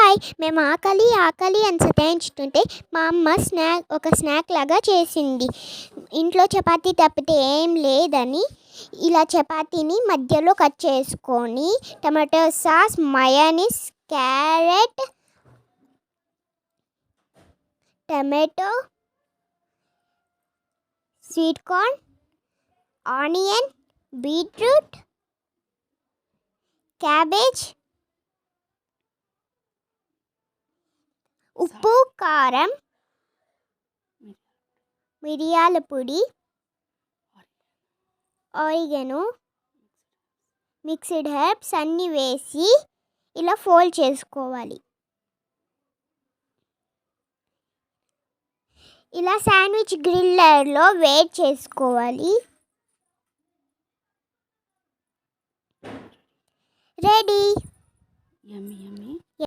Hi. మేము ఆకలి ఆకలి అని సతాయించుతుంటే మా అమ్మ ఒక స్నాక్ లాగా చేసింది. ఇంట్లో చపాతీ తప్పితే ఏం లేదని ఇలా చపాతీని మధ్యలో కట్ చేసుకొని tomato sauce, mayonnaise, carrot, tomato, sweet corn, onion, beetroot, cabbage, ఉప్పు, కారం, మిరియాల పొడి, ఆరిగనో, మిక్స్డ్ హెర్బ్స్ అన్నీ వేసి ఇలా ఫోల్డ్ చేసుకోవాలి. ఇలా శాండ్విచ్ గ్రిల్లర్లో వేడి చేసుకోవాలి. రెడీ. యమ్మీ యమ్మీ.